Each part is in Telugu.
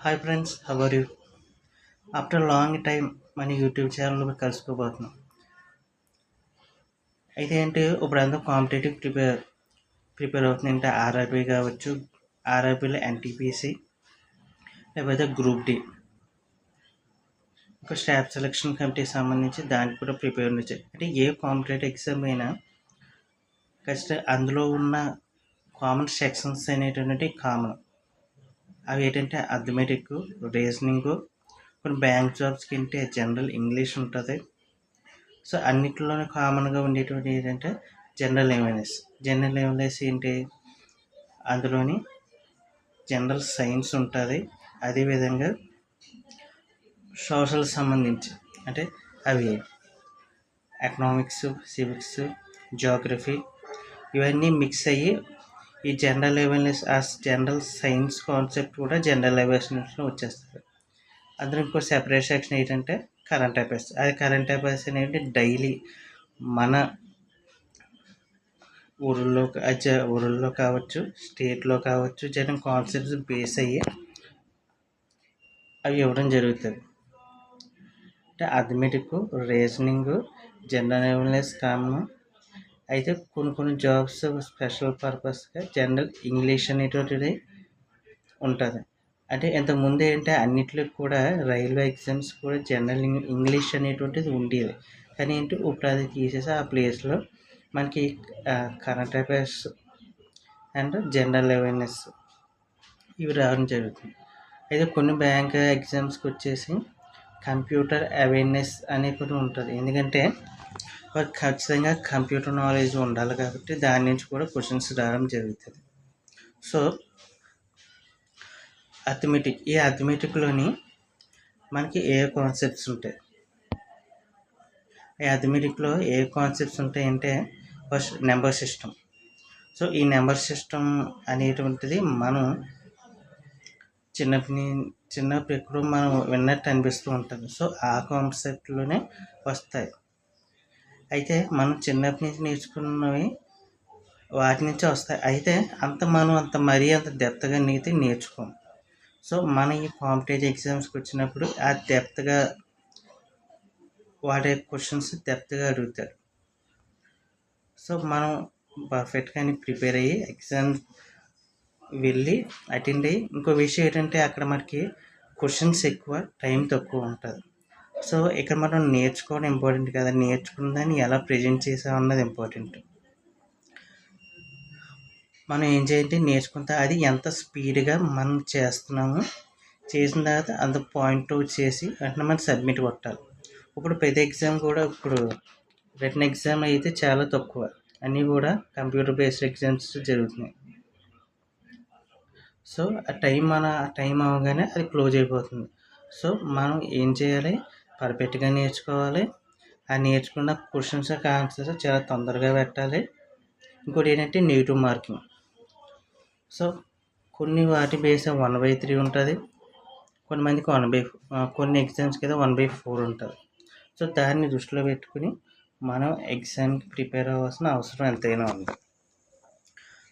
Hi friends, how are you? After long time మన యూట్యూబ్ ఛానల్లో కలుసుకోబోతున్నాం. అయితే ఏంటి, ఇప్పుడు అందరూ కాంపిటేటివ్ ప్రిపేర్ అవుతుందంటే ఆర్ఆర్బీ కావచ్చు, ఆర్ఆర్బీలో ఎన్టీపీసీ, లేకపోతే గ్రూప్ డి, ఒక స్టాఫ్ సెలక్షన్ కమిటీకి సంబంధించి దానికి కూడా ప్రిపేర్ ఉండొచ్చు. అంటే ఏ కాంపిటేటివ్ ఎగ్జామ్ అయినా ఖచ్చితంగా అందులో ఉన్న కామన్ సెక్షన్స్ అనేటువంటివి కామన్. అవి ఏంటంటే అథమెటిక్, రీజనింగ్, కొన్ని బ్యాంక్ జాబ్స్కి అంటే జనరల్ ఇంగ్లీష్ ఉంటుంది. సో అన్నిటిలోనే కామన్గా ఉండేటువంటి ఏంటంటే జనరల్ అవేర్నెస్ ఏంటి, అందులోని జనరల్ సైన్స్ ఉంటుంది. అదేవిధంగా సోషల్ సంబంధించి అంటే అవి ఎకనామిక్స్, సివిక్స్, జియోగ్రఫీ ఇవన్నీ మిక్స్ అయ్యి ఈ జనరల్ అవేర్నెస్ ఆ జనరల్ సైన్స్ కాన్సెప్ట్ కూడా జనరల్ అవేర్నెస్లో వచ్చేస్తుంది. అందులో ఇంకో సెపరేట్ సెక్షన్ ఏంటంటే కరెంట్ అఫైర్స్. అది కరెంట్ అఫైర్స్ అనేది డైలీ మన ఊళ్ళో కావచ్చు, స్టేట్లో కావచ్చు, జరిగిన కాన్సెప్ట్స్ బేస్ అయ్యి అవి ఇవ్వడం జరుగుతుంది. అంటే arithmetic, reasoning, general awareness common. అయితే కొన్ని జాబ్స్ స్పెషల్ పర్పస్గా జనరల్ ఇంగ్లీష్ అనేటువంటిది ఉంటుంది. అంటే ఇంతకుముందు ఏంటంటే అన్నిట్లో కూడా రైల్వే ఎగ్జామ్స్ కూడా జనరల్ ఇంగ్లీష్ అనేటువంటిది ఉండేది. కానీ ఏంటి, ఇప్పుడు అది తీసేసి ఆ ప్లేస్లో మనకి current affairs and general awareness ఇవి రావడం జరుగుతుంది. అయితే కొన్ని బ్యాంక్ ఎగ్జామ్స్కి వచ్చేసి కంప్యూటర్ అవేర్నెస్ అనేది కూడా ఉంటుంది. ఎందుకంటే వారికి ఖచ్చితంగా కంప్యూటర్ నాలెడ్జ్ ఉండాలి కాబట్టి దాని నుంచి కూడా క్వశ్చన్స్ రావడం జరుగుతుంది. సో ఈ అథమెటిక్లోని మనకి ఏ కాన్సెప్ట్స్ ఉంటాయి, ఈ అథమెటిక్లో ఏ కాన్సెప్ట్స్ ఉంటాయంటే ఫస్ట్ నెంబర్ సిస్టమ్. సో ఈ నెంబర్ సిస్టమ్ అనేటువంటిది మనం చిన్నప్పుడు ఎక్కడో మనం విన్నట్టు అనిపిస్తూ ఉంటుంది. సో ఆ కాన్సెప్ట్లోనే వస్తాయి. అయితే మనం చిన్నప్పటి నుంచి నేర్చుకున్నవి వాటి నుంచే వస్తాయి. అయితే అంత మరీ అంత డెప్త్గా నేర్చుకోం. సో మన ఈ కాంపిటేటివ్ ఎగ్జామ్స్కి వచ్చినప్పుడు ఆ డెప్త్గా వాడే క్వశ్చన్స్ డెప్త్గా అడుగుతారు. సో మనం పర్ఫెక్ట్గా ప్రిపేర్ అయ్యి ఎగ్జామ్ వెళ్ళి అటెండ్ అయ్యి, ఇంకో విషయం ఏంటంటే అక్కడ మనకి క్వశ్చన్స్ ఎక్కువ, టైం తక్కువ ఉంటుంది. సో ఇక్కడ మనం నేర్చుకోవడం ఇంపార్టెంట్ కదా, నేర్చుకున్నదాన్ని ఎలా ప్రజెంట్ చేసామన్నది ఇంపార్టెంట్. మనం ఏం చేయాలంటే నేర్చుకుంటే అది ఎంత స్పీడ్గా మనం చేస్తున్నామో, చేసిన తర్వాత అంత పాయింట్ అవుట్ చేసి వెంటనే మనం సబ్మిట్ కొట్టాలి. ఇప్పుడు ప్రతి ఎగ్జామ్ కూడా ఇప్పుడు రిటన్ ఎగ్జామ్ అయితే చాలా తక్కువ, అన్నీ కూడా కంప్యూటర్ బేస్డ్ ఎగ్జామ్స్ జరుగుతున్నాయి. సో ఆ టైం అవగానే అది క్లోజ్ అయిపోతుంది. సో మనం ఏం చేయాలి, పర్ఫెక్ట్గా నేర్చుకోవాలి. ఆ నేర్చుకున్న క్వశ్చన్స్ ఆన్సర్స్ చాలా తొందరగా పెట్టాలి. ఇంకోటి ఏంటంటే నెగిటివ్ మార్కింగ్. సో కొన్ని వాటి బేస్ 1/3 ఉంటుంది, కొంతమందికి కొన్ని ఎగ్జామ్స్కి అయితే 1/4 ఉంటుంది. సో దాన్ని దృష్టిలో పెట్టుకుని మనం ఎగ్జామ్కి ప్రిపేర్ అవ్వాల్సిన అవసరం ఎంతైనా ఉంది.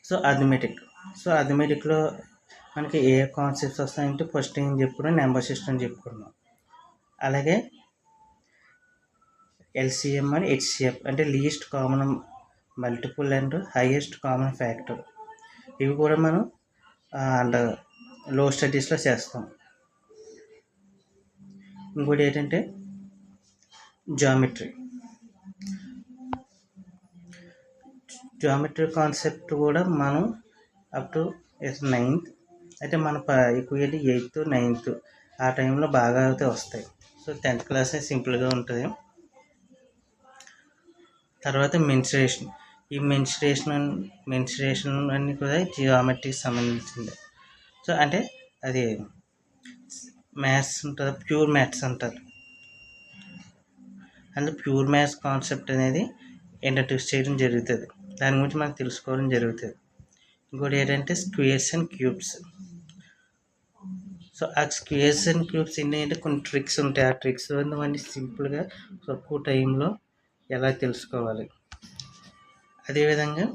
సో అథమెటిక్లో మనకి ఏ కాన్సెప్ట్స్ వస్తాయంటే ఫస్ట్ ఏం చెప్పుకున్నాం, నెంబర్ సిస్టమ్ చెప్పుకున్నాం. అలాగే ఎల్సిఎం అండ్ హెచ్సిఎఫ్ అంటే least common multiple and highest common factor. ఇవి కూడా మనం అండ్ లో స్టడీస్లో చేస్తాం. ఇంకోటి ఏంటంటే జామెట్రీ కాన్సెప్ట్ కూడా మనం అప్ టు 9th, అయితే మన ఎక్కువ 8th, 9th ఆ టైంలో బాగా అయితే వస్తాయి. సో 10th క్లాసే సింపుల్గా ఉంటుంది. తర్వాత మెన్సురేషన్. ఈ మెన్సురేషన్ అన్నీ కూడా జియోమెట్రీకి సంబంధించింది. సో అంటే అది మ్యాథ్స్ ఉంటుంది, ప్యూర్ మ్యాథ్స్ అంటారు. అందులో ప్యూర్ మ్యాథ్స్ కాన్సెప్ట్ అనేది ఇంట్రడ్యూస్ చేయడం జరుగుతుంది. దాని గురించి మనకు తెలుసుకోవడం జరుగుతుంది. ఇంకోటి ఏంటంటే స్క్వేర్స్ అండ్ క్యూబ్స్. సో ఆ స్క్వేర్స్ అండ్ క్యూబ్స్ ఏంటంటే కొన్ని ట్రిక్స్ ఉంటాయి. ఆ ట్రిక్స్ అన్నీ సింపుల్గా తక్కువ టైంలో ఎలా తెలుసుకోవాలి. అదేవిధంగా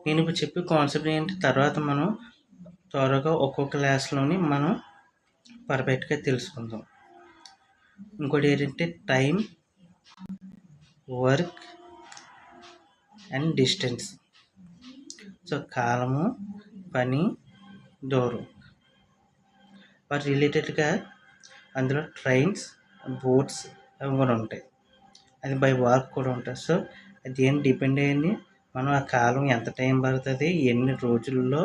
నేను ఇప్పుడు చెప్పే కాన్సెప్ట్ ఏంటి, తర్వాత మనం త్వరగా ఒక్కొక్క క్లాస్లోని మనం పర్ఫెక్ట్గా తెలుసుకుందాం. ఇంకోటి ఏంటంటే time, work and distance. So కాలము, పని, దూరం. వాటి రిలేటెడ్గా అందులో ట్రైన్స్, బోట్స్ అవి కూడా ఉంటాయి. అది బై వాక్ కూడా ఉంటుంది. సో అది ఏం డిపెండ్ అయ్యింది, మనం ఆ కాలం ఎంత టైం పడుతుంది, ఎన్ని రోజుల్లో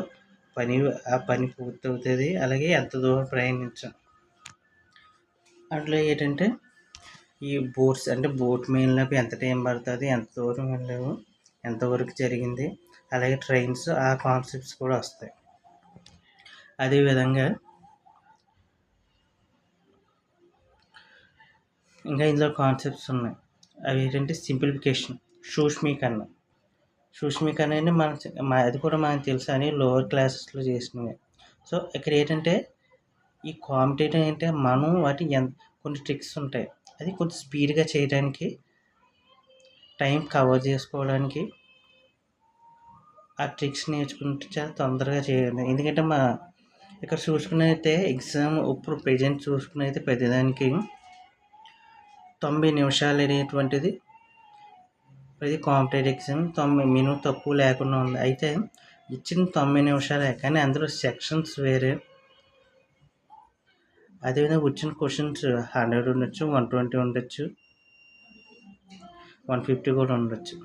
ఆ పని పూర్తవుతుంది, అలాగే ఎంత దూరం ప్రయాణించాం. అట్లా ఏంటంటే ఈ బోట్స్ అంటే బోట్ వెళ్ళినప్పుడు ఎంత టైం పడుతుంది, ఎంత దూరం వెళ్ళాము, ఎంతవరకు జరిగింది, అలాగే ట్రైన్స్ ఆ కాన్సెప్ట్స్ కూడా వస్తాయి. అదేవిధంగా ఇంకా ఇందులో కాన్సెప్ట్స్ ఉన్నాయి. అవి ఏంటంటే సింప్లిఫికేషన్, సూక్ష్మీకరణ. సూక్ష్మీకరణ అంటే అది కూడా మనకు తెలుసు అని లోవర్ క్లాసెస్లో చేసినవి. సో ఇక్కడ ఏంటంటే ఈ కాంపిటేటివ్ అంటే మనం కొన్ని ట్రిక్స్ ఉంటాయి. అది కొంచెం స్పీడ్గా చేయడానికి, టైం కవర్ చేసుకోవడానికి ఆ ట్రిక్స్ నేర్చుకుంటే చాలా తొందరగా చేయాలి. ఎందుకంటే ఇక్కడ చూసుకున్నైతే ఎగ్జామ్ ఇప్పుడు ప్రజెంట్ చూసుకున్నైతే ప్రతిదానికి 90 నిమిషాలు అనేటువంటిది ప్రతి కాంపిటేటివ్ ఎగ్జామ్ 90 మినిమం తక్కువ లేకుండా ఉంది. అయితే ఇచ్చిన 90 నిమిషాలే, కానీ అందులో సెక్షన్స్ వేరే. అదేవిధంగా వచ్చిన క్వశ్చన్స్ 100 ఉండొచ్చు, 120 ఉండొచ్చు, 150 కూడా ఉండొచ్చు.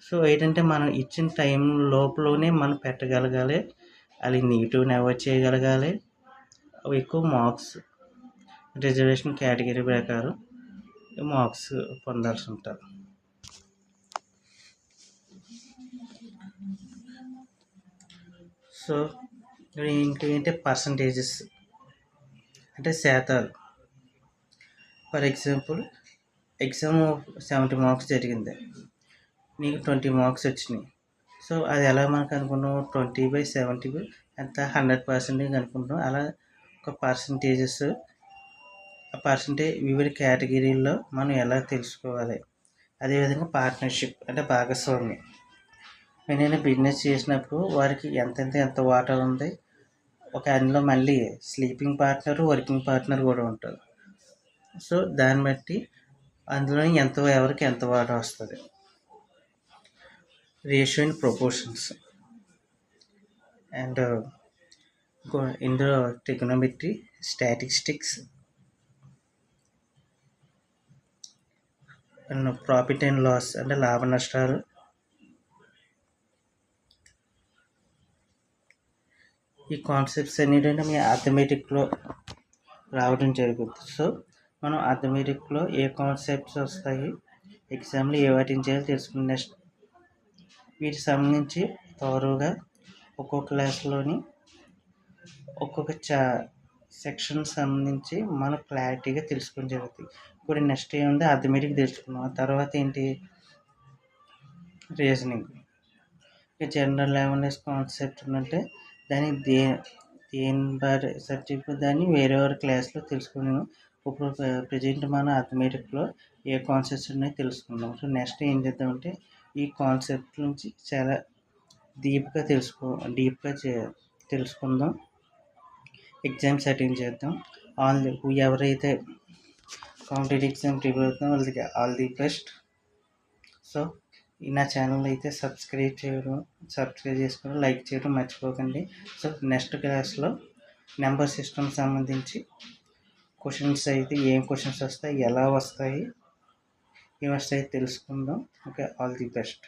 సో ఏంటంటే మనం ఇచ్చిన టైం లోపలనే మనం పెట్టగలగాలి, అది నెగిటివ్ని అవాయిడ్ చేయగలగాలి. ఎక్కువ మార్క్స్ రిజర్వేషన్ కేటగిరీ ప్రకారం మార్క్స్ పొందాల్సి ఉంటారు. సో ఏంటంటే పర్సంటేజెస్ అంటే శాతాలు. ఫర్ ఎగ్జాంపుల్ ఎగ్జామ్ 70 మార్క్స్ జరిగింది, నీకు 20 మార్క్స్ వచ్చినాయి. సో అది ఎలా మనకు అనుకున్నాం, 20/70 ఎంత 100% అనుకుంటాం. అలా ఒక పర్సంటేజెస్, ఆ పర్సంటేజ్ వివిధ కేటగిరీల్లో మనం ఎలా తెలుసుకోవాలి. అదేవిధంగా పార్ట్నర్షిప్ అంటే భాగస్వామ్యం. ఏదైనా బిజినెస్ చేసినప్పుడు వారికి ఎంత వాటా ఉంది, అందులో మళ్ళీ స్లీపింగ్ పార్ట్నర్, వర్కింగ్ పార్ట్నర్ కూడా ఉంటారు. సో దాన్ని బట్టి అందులో ఎవరికి ఎంత వాటా వస్తుంది. రేషియో అండ్ ప్రపోర్షన్స్ అండ్ ఇందులో trigonometry, statistics and profit and loss అంటే లాభ నష్టాలు, ఈ కాన్సెప్ట్స్ ఏంటంటే మీ అథమెటిక్లో రావడం జరుగుతుంది. సో మనం అథమెటిక్లో ఏ కాన్సెప్ట్స్ వస్తాయి, ఎగ్జామ్లో ఏ వాటిని చేయాలో తెలుసుకుని నెక్స్ట్ వీటికి సంబంధించి త్వరగా ఒక్కొక్క క్లాస్లోని ఒక్కొక్క సెక్షన్ సంబంధించి మనం క్లారిటీగా తెలుసుకుని జరుగుతుంది. ఇప్పుడు నెక్స్ట్ ఏముంది, అథమెటిక్ తెలుసుకున్నాం. ఆ తర్వాత ఏంటి, రీజనింగ్. జనరల్ అవేర్నెస్ కాన్సెప్ట్ అంటే దాన్ని దేని సబ్జెక్ట్ దాన్ని వేరే క్లాస్లో తెలుసుకున్నాము. ఇప్పుడు ప్రజెంట్ మన అథమెటిక్లో ఏ కాన్సెప్ట్స్ ఉన్నాయో తెలుసుకుందాం. సో నెక్స్ట్ ఏం చేద్దామంటే ఈ కాన్సెప్ట్ నుంచి చాలా డీప్గా తెలుసుకుందాం. ఎగ్జామ్స్ అటెండ్ చేద్దాం. ఎవరైతే కాంపిటేటివ్ ఎగ్జామ్ ప్రిపేర్ అవుతుందో వాళ్ళకి ఆల్ ది బెస్ట్. సో నా ఛానల్ అయితే సబ్స్క్రైబ్ చేసుకొని లైక్ చేయడం మర్చిపోకండి. సో నెక్స్ట్ క్లాస్లో నెంబర్ సిస్టమ్ సంబంధించి క్వశ్చన్స్ అయితే ఏం క్వశ్చన్స్ వస్తాయి, ఎలా వస్తాయి, ఏం వస్తాయి తెలుసుకుందాం. Okay, all the best.